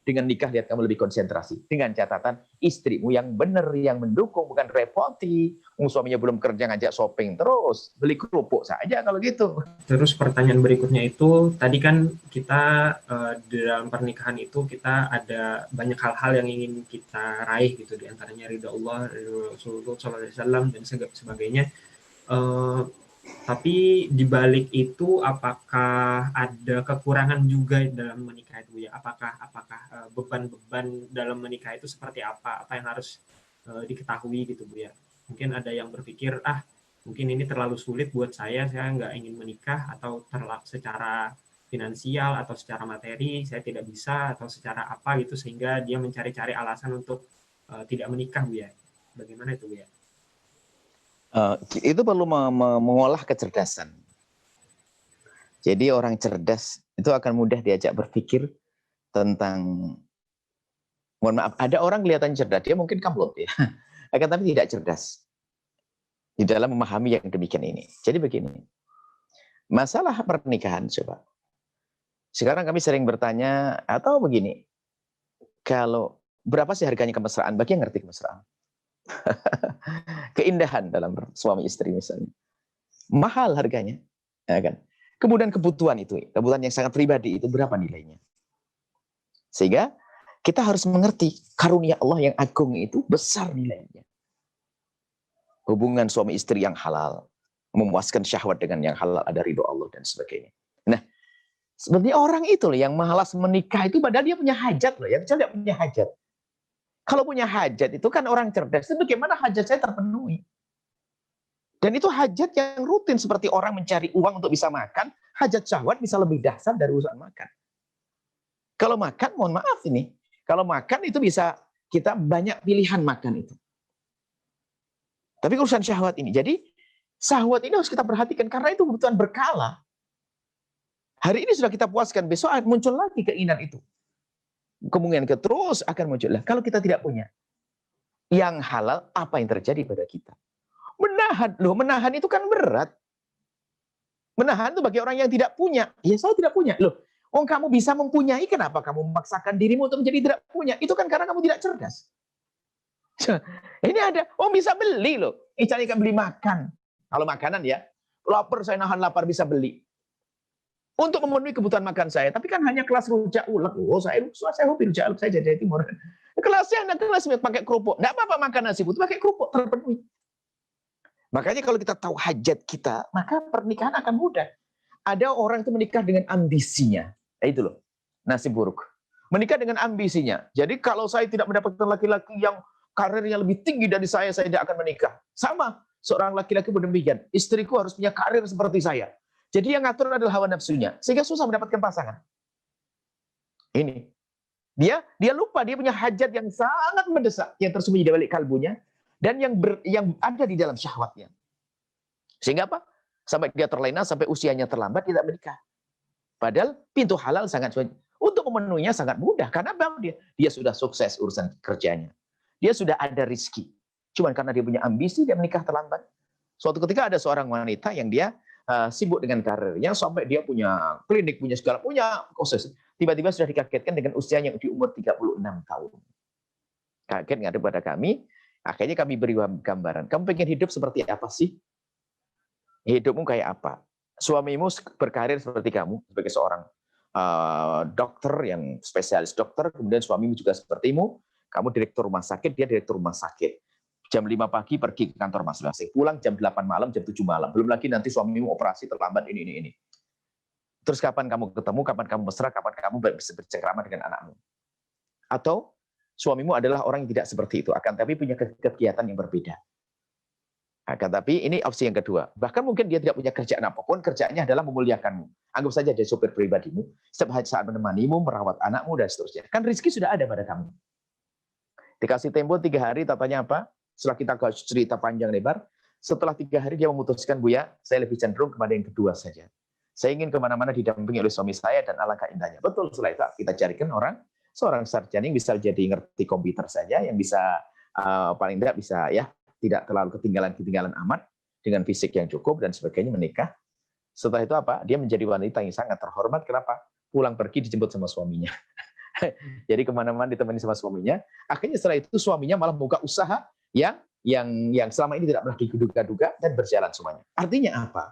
Dengan nikah, lihat kamu lebih konsentrasi. Dengan catatan, istrimu yang benar, yang mendukung, bukan repoti. Suaminya belum kerja, ngajak shopping terus. Beli kerupuk saja kalau gitu. Terus pertanyaan berikutnya itu, tadi kan kita di dalam pernikahan itu kita ada banyak hal-hal yang ingin kita raih gitu, diantaranya ridha Allah, ridha Rasulullah SAW dan sebagainya. Tapi di balik itu apakah ada kekurangan juga dalam menikah itu ya? Apakah beban-beban dalam menikah itu seperti apa? Apa yang harus diketahui gitu Bu ya? Mungkin ada yang berpikir mungkin ini terlalu sulit buat saya nggak ingin menikah, atau secara finansial atau secara materi saya tidak bisa, atau secara apa gitu sehingga dia mencari-cari alasan untuk tidak menikah Bu ya? Bagaimana itu Bu ya? Itu perlu mengolah kecerdasan. Jadi orang cerdas itu akan mudah diajak berpikir tentang, mohon maaf, ada orang kelihatan cerdas, dia mungkin kamlot ya, akan tapi tidak cerdas di dalam memahami yang demikian ini. Jadi begini, masalah pernikahan coba. Sekarang kami sering bertanya, atau begini, kalau berapa sih harganya kemesraan? Bagi yang ngerti kemesraan. Keindahan dalam suami istri misalnya. Mahal harganya. Ya kan? Kemudian kebutuhan itu, kebutuhan yang sangat pribadi itu berapa nilainya? Sehingga kita harus mengerti karunia Allah yang agung itu besar nilainya. Hubungan suami istri yang halal, memuaskan syahwat dengan yang halal, ada ridho Allah dan sebagainya. Nah, seperti orang itu loh yang malas menikah itu padahal dia punya hajat loh, yang tidak punya hajat. Kalau punya hajat itu kan orang cerdas, itu bagaimana hajat saya terpenuhi? Dan itu hajat yang rutin seperti orang mencari uang untuk bisa makan, hajat syahwat bisa lebih dahsyat dari urusan makan. Kalau makan, mohon maaf ini, kalau makan itu bisa kita banyak pilihan makan itu. Tapi urusan syahwat ini, jadi syahwat ini harus kita perhatikan karena itu kebutuhan berkala. Hari ini sudah kita puaskan, besok muncul lagi keinginan itu. Kemungkinan terus akan muncul. Kalau kita tidak punya yang halal, apa yang terjadi pada kita? Menahan, loh menahan itu kan berat. Menahan itu bagi orang yang tidak punya. Ya saya tidak punya. Loh, kamu bisa mempunyai, kenapa kamu memaksakan dirimu untuk menjadi tidak punya? Itu kan karena kamu tidak cerdas. Ini ada, bisa beli loh. Cari kan beli makan. Kalau makanan ya, lapar saya nahan lapar bisa beli. Untuk memenuhi kebutuhan makan saya, tapi kan hanya kelas rujak ulek. Saya hobi rujak ulek, saya jadi timur. Kelasnya anak kelas pakai kerupuk. Tidak apa-apa makan nasi putih, pakai kerupuk terpenuhi. Makanya kalau kita tahu hajat kita, maka pernikahan akan mudah. Ada orang itu menikah dengan ambisinya. Itu loh, nasib buruk. Menikah dengan ambisinya. Jadi kalau saya tidak mendapatkan laki-laki yang karirnya lebih tinggi dari saya tidak akan menikah. Sama, seorang laki-laki pun demikian. Istriku harus punya karir seperti saya. Jadi yang ngatur adalah hawa nafsunya, sehingga susah mendapatkan pasangan. Ini, dia lupa dia punya hajat yang sangat mendesak, yang tersembunyi di balik kalbunya, dan yang ada di dalam syahwatnya. Sehingga apa? Sampai dia terlena, sampai usianya terlambat, tidak menikah. Padahal pintu halal sangat untuk memenuhinya sangat mudah, karena dia sudah sukses urusan kerjanya. Dia sudah ada rizki. Cuman karena dia punya ambisi, dia menikah terlambat. Suatu ketika ada seorang wanita yang dia sibuk dengan karirnya sampai dia punya klinik, punya segala, punya proses. Tiba-tiba sudah dikagetkan dengan usianya di umur 36 tahun. Kaget ngadep pada kami, akhirnya kami beri gambaran. Kamu pengen hidup seperti apa sih? Hidupmu kayak apa? Suamimu berkarir seperti kamu, sebagai seorang dokter yang spesialis dokter, kemudian suamimu juga sepertimu, kamu direktur rumah sakit, dia direktur rumah sakit. Jam 5 pagi pergi ke kantor masing-masing, pulang jam 8 malam, jam 7 malam. Belum lagi nanti suamimu operasi terlambat ini. Terus kapan kamu ketemu, kapan kamu mesra, kapan kamu bercengkrama dengan anakmu? Atau suamimu adalah orang yang tidak seperti itu, akan tapi punya kegiatan yang berbeda. Akan tapi ini opsi yang kedua. Bahkan mungkin dia tidak punya kerjaan apapun, kerjaannya adalah memuliakanmu. Anggap saja dia sopir pribadimu, setiap saat menemanimu, merawat anakmu, dan seterusnya. Kan rezeki sudah ada pada kamu. Dikasih tempo 3 hari, tatanya apa? Setelah kita cerita panjang lebar, setelah 3 hari dia memutuskan, Buya, saya lebih cenderung kepada yang kedua saja. Saya ingin kemana-mana didampingi oleh suami saya dan alangkah indahnya. Betul, setelah itu kita carikan seorang sarjana yang bisa jadi ngerti komputer saja, yang bisa paling tidak bisa ya tidak terlalu ketinggalan amat, dengan fisik yang cukup dan sebagainya, menikah. Setelah itu apa? Dia menjadi wanita yang sangat terhormat. Kenapa? Pulang pergi dijemput sama suaminya. Jadi kemana-mana ditemani sama suaminya. Akhirnya setelah itu suaminya malah buka usaha yang selama ini tidak pernah diduga-duga dan berjalan semuanya. Artinya apa?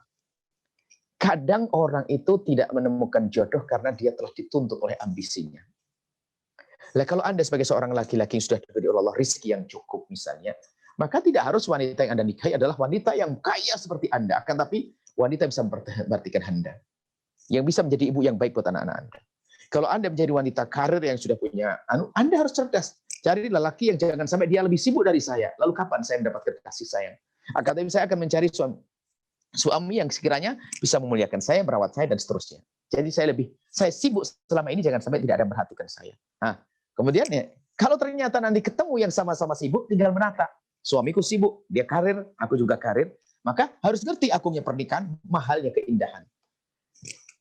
Kadang orang itu tidak menemukan jodoh karena dia telah dituntut oleh ambisinya. Nah, kalau Anda sebagai seorang laki-laki yang sudah diberi oleh Allah rezeki yang cukup misalnya, maka tidak harus wanita yang Anda nikahi adalah wanita yang kaya seperti Anda, akan tapi wanita yang bisa memperhatikan Anda, yang bisa menjadi ibu yang baik buat anak-anak Anda. Kalau Anda menjadi wanita karir yang sudah punya, Anda harus cerdas. Cari lelaki yang jangan sampai dia lebih sibuk dari saya. Lalu kapan saya mendapatkan kasih sayang? Akan tapi saya akan mencari suami yang sekiranya bisa memuliakan saya, merawat saya, dan seterusnya. Jadi saya sibuk selama ini, jangan sampai tidak ada yang memperhatikan saya. Nah, kemudian ya, kalau ternyata nanti ketemu yang sama-sama sibuk, tinggal menata. Suamiku sibuk, dia karir, aku juga karir. Maka harus ngerti agungnya pernikahan, mahalnya keindahan.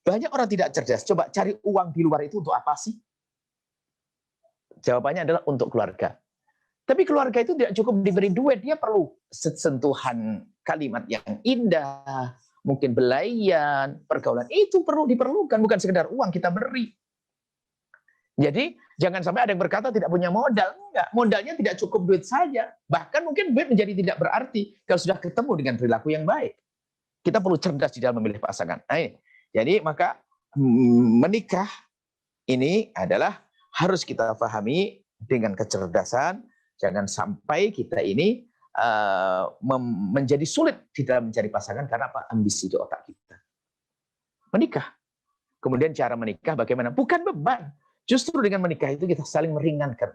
Banyak orang tidak cerdas. Coba cari uang di luar itu untuk apa sih? Jawabannya adalah untuk keluarga. Tapi keluarga itu tidak cukup diberi duit, dia perlu sentuhan kalimat yang indah, mungkin belayan, pergaulan. Itu perlu diperlukan, bukan sekedar uang kita beri. Jadi jangan sampai ada yang berkata tidak punya modal. Enggak, modalnya tidak cukup duit saja. Bahkan mungkin duit menjadi tidak berarti kalau sudah ketemu dengan perilaku yang baik. Kita perlu cerdas di dalam memilih pasangan. Jadi maka menikah ini adalah harus kita pahami dengan kecerdasan. Jangan sampai kita ini menjadi sulit di dalam mencari pasangan karena apa? Ambisi di otak kita. Menikah. Kemudian cara menikah bagaimana? Bukan beban. Justru dengan menikah itu kita saling meringankan.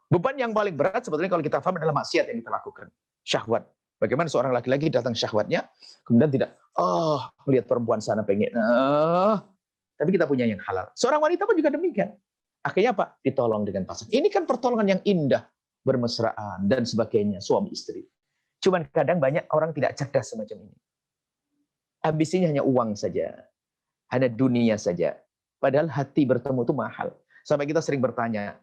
Beban yang paling berat sebetulnya kalau kita paham adalah maksiat yang kita lakukan. Syahwat. Bagaimana seorang laki-laki datang syahwatnya, kemudian tidak, melihat perempuan sana pengen, tapi kita punya yang halal. Seorang wanita pun juga demikian. Akhirnya apa? Ditolong dengan pasangan. Ini kan pertolongan yang indah, bermesraan, dan sebagainya, suami istri. Cuman kadang banyak orang tidak cerdas semacam ini. Ambisinya hanya uang saja, hanya dunia saja. Padahal hati bertemu itu mahal. Sampai kita sering bertanya,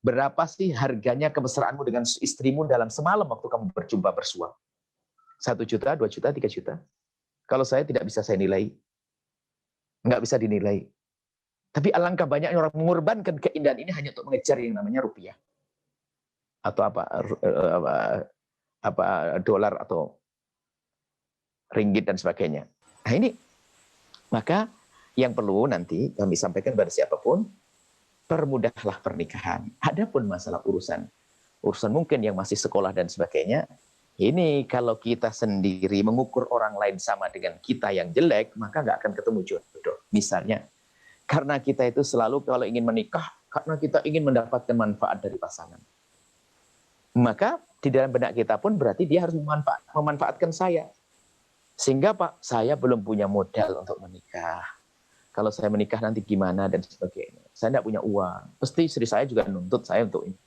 berapa sih harganya kemesraanmu dengan istrimu dalam semalam waktu kamu berjumpa bersua? 1 juta, 2 juta, 3 juta. Kalau saya tidak bisa saya nilai. Nggak bisa dinilai. Tapi alangkah banyaknya orang mengorbankan keindahan ini hanya untuk mengejar yang namanya rupiah. Atau dolar atau ringgit dan sebagainya. Nah ini, maka yang perlu nanti kami sampaikan kepada siapapun, permudahlah pernikahan. Adapun masalah urusan mungkin yang masih sekolah dan sebagainya, ini kalau kita sendiri mengukur orang lain sama dengan kita yang jelek, maka nggak akan ketemu jodoh. Misalnya, karena kita itu selalu kalau ingin menikah, karena kita ingin mendapatkan manfaat dari pasangan. Maka di dalam benak kita pun berarti dia harus memanfaatkan saya. Sehingga Pak, saya belum punya modal untuk menikah. Kalau saya menikah nanti gimana dan sebagainya. Saya tidak punya uang. Pasti istri saya juga nuntut saya untuk ini.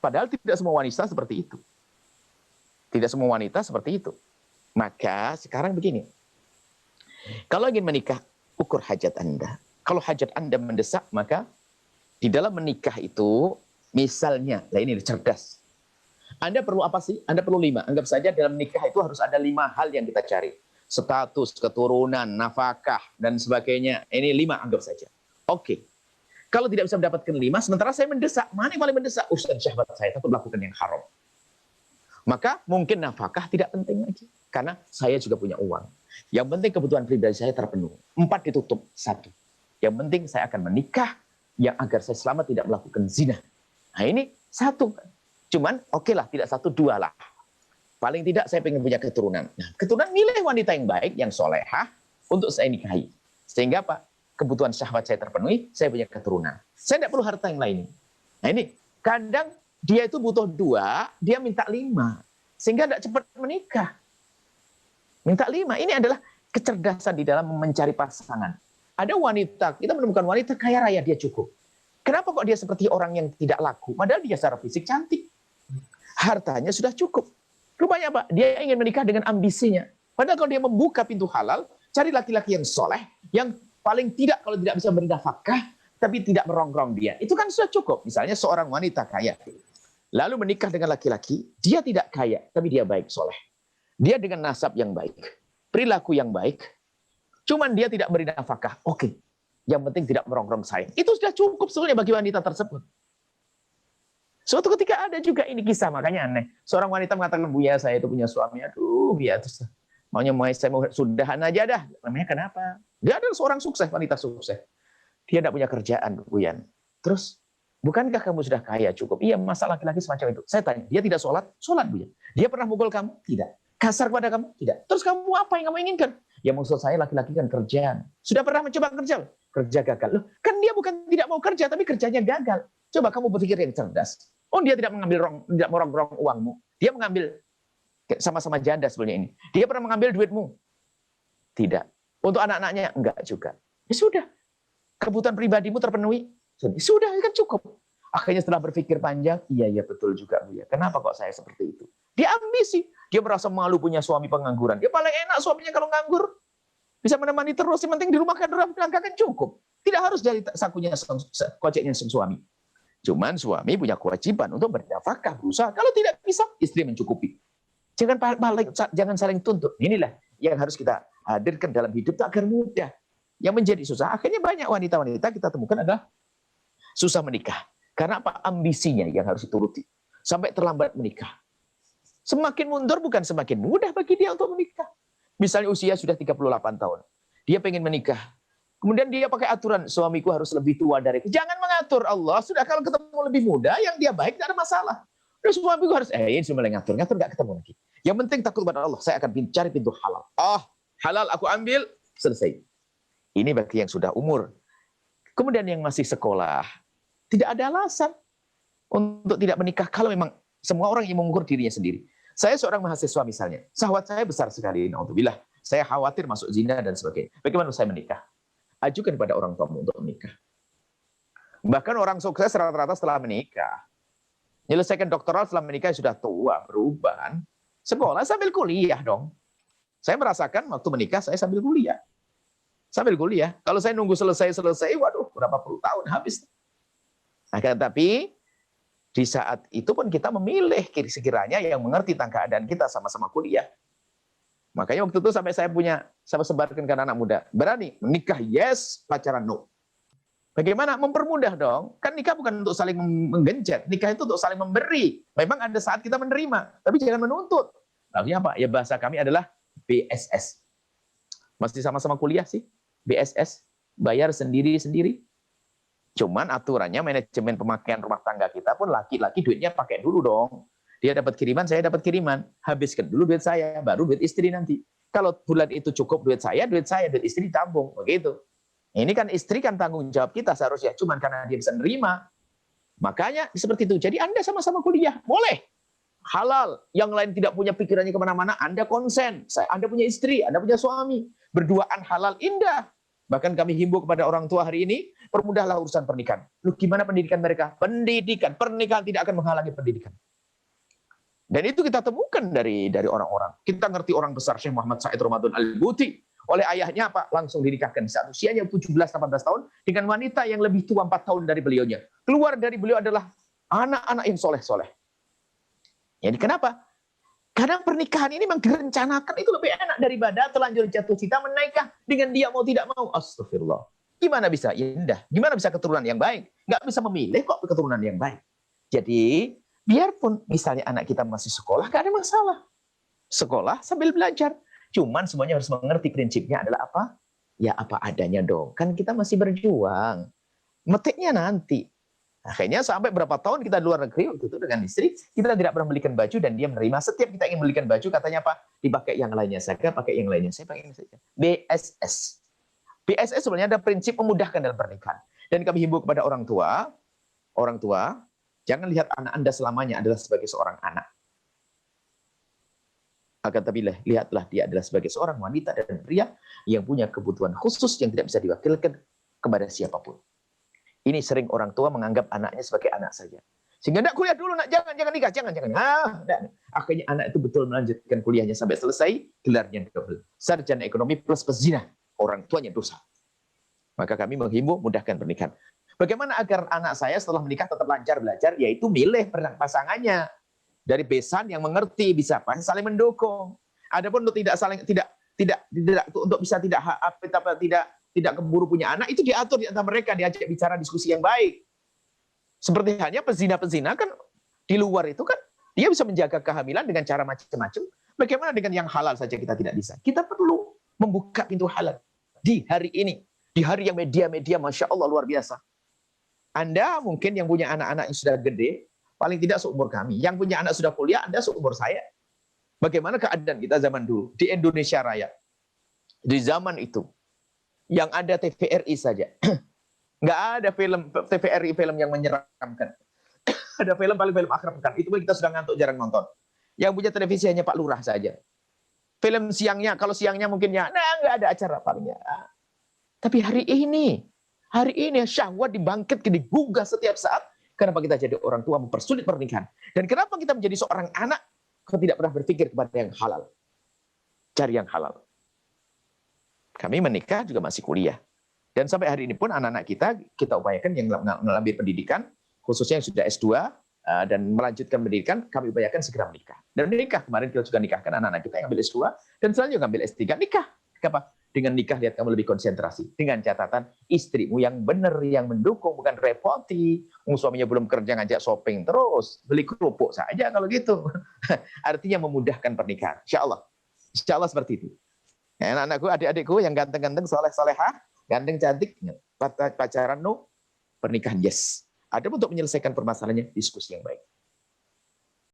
Padahal tidak semua wanita seperti itu. Tidak semua wanita seperti itu. Maka sekarang begini. Kalau ingin menikah, ukur hajat Anda. Kalau hajat Anda mendesak, maka di dalam menikah itu, misalnya, nah ini cerdas. Anda perlu apa sih? Anda perlu 5. Anggap saja dalam menikah itu harus ada 5 hal yang kita cari. Status, keturunan, nafkah, dan sebagainya. Ini 5 anggap saja. Oke. Kalau tidak bisa mendapatkan 5, sementara saya mendesak. Mana yang paling mendesak? Ustaz, syahwat saya takut melakukan yang haram. Maka mungkin nafkah tidak penting lagi. Karena saya juga punya uang. Yang penting kebutuhan pribadi saya terpenuhi. 4 ditutup. 1. Yang penting saya akan menikah yang agar saya selamat tidak melakukan zina. Nah ini 1. Cuman oke lah, tidak 1, 2 lah. Paling tidak saya ingin punya keturunan. Nah, keturunan milih wanita yang baik, yang solehah untuk saya nikahi. Sehingga Pak, kebutuhan syahwat saya terpenuhi, saya punya keturunan. Saya tidak perlu harta yang lain. Nah ini, kadang dia itu butuh 2, dia minta 5. Sehingga tidak cepat menikah. Minta 5, ini adalah kecerdasan di dalam mencari pasangan. Ada wanita, kita menemukan wanita kaya raya, dia cukup. Kenapa kok dia seperti orang yang tidak laku? Padahal dia secara fisik cantik. Hartanya sudah cukup. Rupanya Pak, dia ingin menikah dengan ambisinya. Padahal kalau dia membuka pintu halal, cari laki-laki yang soleh, yang paling tidak kalau tidak bisa beri nafkah, tapi tidak merongrong dia. Itu kan sudah cukup. Misalnya seorang wanita kaya, lalu menikah dengan laki-laki, dia tidak kaya, tapi dia baik, soleh. Dia dengan nasab yang baik, perilaku yang baik, cuman dia tidak beri nafkah. Oke. Yang penting tidak merongrong saya. Itu sudah cukup sebetulnya bagi wanita tersebut. Suatu ketika ada juga ini kisah, makanya aneh. Seorang wanita mengatakan, Buya saya itu punya suami, aduh ya terus maunya saya mau sudahan aja dah. Namanya kenapa? Dia adalah seorang sukses, wanita sukses. Dia tidak punya kerjaan, Buyan. Terus, bukankah kamu sudah kaya cukup? Iya, masa laki-laki semacam itu. Saya tanya, dia tidak sholat? Sholat, Buyan. Dia pernah mukul kamu? Tidak. Kasar kepada kamu? Tidak. Terus kamu apa yang kamu inginkan? Ya maksud saya laki-laki kan kerjaan. Sudah pernah mencoba kerja? Kerja gagal. Loh, kan dia bukan tidak mau kerja, tapi kerjanya gagal. Coba kamu berpikir yang cerdas. Oh, dia tidak tidak merongrong uangmu. Dia mengambil sama-sama janda sebelumnya ini. Dia pernah mengambil duitmu? Tidak. Untuk anak-anaknya? Enggak juga. Ya sudah. Kebutuhan pribadimu terpenuhi? Sudah, kan cukup. Akhirnya setelah berpikir panjang, iya betul juga, Bu ya. Kenapa kok saya seperti itu? Dia ambisi. Dia merasa malu punya suami pengangguran. Dia paling enak suaminya kalau nganggur. Bisa menemani terus, yang penting di rumah kan cukup. Tidak harus dari sakunya, koceknya suami. Cuman suami punya kewajiban untuk bernafkah, berusaha. Kalau tidak bisa, istri mencukupi. Jangan saling tuntut. Inilah yang harus kita hadirkan dalam hidup agar mudah. Yang menjadi susah, akhirnya banyak wanita-wanita kita temukan adalah susah menikah. Karena apa? Ambisinya yang harus dituruti. Sampai terlambat menikah. Semakin mundur bukan semakin mudah bagi dia untuk menikah. Misalnya usia sudah 38 tahun. Dia pengen menikah. Kemudian dia pakai aturan, suamiku harus lebih tua dariku. Jangan mengatur Allah. Sudah kalau ketemu lebih muda, yang dia baik tidak ada masalah. Terus suamiku harus, ini cuma ngatur nggak ketemu lagi. Yang penting takut kepada Allah. Saya akan cari pintu halal. Halal aku ambil, selesai. Ini bagi yang sudah umur. Kemudian yang masih sekolah, tidak ada alasan untuk tidak menikah kalau memang semua orang yang mengukur dirinya sendiri. Saya seorang mahasiswa misalnya, syahwat saya besar sekali. Naudzubillah, saya khawatir masuk zina dan sebagainya. Bagaimana saya menikah? Ajukan kepada orang tuamu untuk menikah. Bahkan orang sukses rata-rata setelah menikah, menyelesaikan doktoral setelah menikah sudah tua, berubah. Sekolah sambil kuliah dong. Saya merasakan waktu menikah saya sambil kuliah. Kalau saya nunggu selesai, waduh, berapa puluh tahun habis. Nah, tapi di saat itu pun kita memilih sekiranya yang mengerti tentang keadaan kita sama-sama kuliah. Makanya waktu itu sampai saya sebarkan ke anak muda. Berani menikah, yes, pacaran, no. Bagaimana? Mempermudah dong. Kan nikah bukan untuk saling menggenjat. Nikah itu untuk saling memberi. Memang ada saat kita menerima, tapi jangan menuntut. Lalu apa? Ya bahasa kami adalah BSS. Masih sama-sama kuliah sih. BSS, bayar sendiri-sendiri. Cuman aturannya manajemen pemakaian rumah tangga kita pun laki-laki duitnya pakai dulu dong. Dia dapat kiriman, saya dapat kiriman. Habiskan dulu duit saya, baru duit istri nanti. Kalau bulan itu cukup duit saya, duit istri tabung. Begitu. Ini kan istri kan tanggung jawab kita seharusnya. Cuman karena dia bisa nerima. Makanya seperti itu. Jadi Anda sama-sama kuliah. Boleh. Halal. Yang lain tidak punya pikirannya kemana-mana. Anda konsen. Anda punya istri, Anda punya suami. Berduaan halal indah. Bahkan kami himbau kepada orang tua hari ini, permudahlah urusan pernikahan. Lu gimana pendidikan mereka? Pendidikan. Pernikahan tidak akan menghalangi pendidikan. Dan itu kita temukan dari orang-orang. Kita ngerti orang besar Syekh Muhammad Said Ramadan Al-Buti. Oleh ayahnya apa? Langsung dinikahkan saat usianya 17-18 tahun dengan wanita yang lebih tua 4 tahun dari beliaunya. Keluar dari beliau adalah anak-anak yang soleh-soleh. Jadi kenapa? Karena pernikahan ini memang direncanakan itu lebih enak daripada terlanjur jatuh cinta menikah dengan dia mau tidak mau. Astagfirullah. Gimana bisa indah? Gimana bisa keturunan yang baik? Nggak bisa memilih kok keturunan yang baik. Jadi biarpun misalnya anak kita masih sekolah, nggak ada masalah. Sekolah sambil belajar. Cuman semuanya harus mengerti prinsipnya adalah apa? Ya apa adanya dong. Kan kita masih berjuang. Metiknya nanti. Akhirnya sampai berapa tahun kita di luar negeri waktu itu dengan istri, kita tidak pernah belikan baju dan dia menerima. Setiap kita ingin belikan baju, katanya apa? Dipakai yang lainnya saja, pakai yang lainnya. Saya pakai yang saja. BSS. BSS sebenarnya ada prinsip memudahkan dalam pernikahan. Dan kami himbau kepada orang tua, jangan lihat anak Anda selamanya adalah sebagai seorang anak. Akan tapi lihatlah dia adalah sebagai seorang wanita dan pria yang punya kebutuhan khusus yang tidak bisa diwakilkan kepada siapapun. Ini sering orang tua menganggap anaknya sebagai anak saja. Sehingga enggak kuliah dulu, nak, jangan nikah, jangan. Akhirnya anak itu betul melanjutkan kuliahnya sampai selesai, gelarnya double. Sarjana ekonomi plus pezina, orang tuanya dosa. Maka kami menghimbau mudahkan pernikahan. Bagaimana agar anak saya setelah menikah tetap lancar belajar? Yaitu milih pasangannya dari besan yang mengerti, bisa saling mendukung. Adapun untuk tidak tidak keburu punya anak, itu diatur di antara mereka, diajak bicara diskusi yang baik. Seperti halnya pezina-pezina kan di luar itu kan dia bisa menjaga kehamilan dengan cara macam-macam. Bagaimana dengan yang halal saja kita tidak bisa? Kita perlu membuka pintu halal di hari ini, di hari yang media-media Masya Allah luar biasa. Anda mungkin yang punya anak-anak yang sudah gede, paling tidak seumur kami. Yang punya anak sudah kuliah, Anda seumur saya. Bagaimana keadaan kita zaman dulu di Indonesia Raya? Di zaman itu, yang ada TVRI saja. Nggak ada film TVRI film yang menyeramkan. Ada film paling film akhir pekan. Itu pun kita sudah ngantuk jarang nonton. Yang punya televisi hanya Pak Lurah saja. Film siangnya, kalau siangnya mungkin ya, nggak ada acara palingnya. Tapi hari ini syahwat dibangkit, digugah setiap saat. Kenapa kita jadi orang tua mempersulit pernikahan? Dan kenapa kita menjadi seorang anak kok tidak pernah berpikir kepada yang halal? Cari yang halal. Kami menikah juga masih kuliah. Dan sampai hari ini pun anak-anak kita upayakan yang mengambil pendidikan, khususnya yang sudah S2 dan melanjutkan pendidikan, kami upayakan segera menikah. Dan menikah, kemarin kita juga nikahkan anak-anak kita yang ambil S2, dan selanjutnya ambil S3, nikah. Kenapa? Dengan nikah lihat kamu lebih konsentrasi. Dengan catatan istrimu yang benar, yang mendukung, bukan repoti. Suaminya belum kerja ngajak shopping terus, beli kerupuk saja kalau gitu. Artinya memudahkan pernikahan. Insya Allah seperti itu. Anak-anakku, adik-adikku yang ganteng-ganteng, soleh-solehah, ganteng cantik, pacaran no, pernikahan yes. Ada untuk menyelesaikan permasalahannya, diskusi yang baik.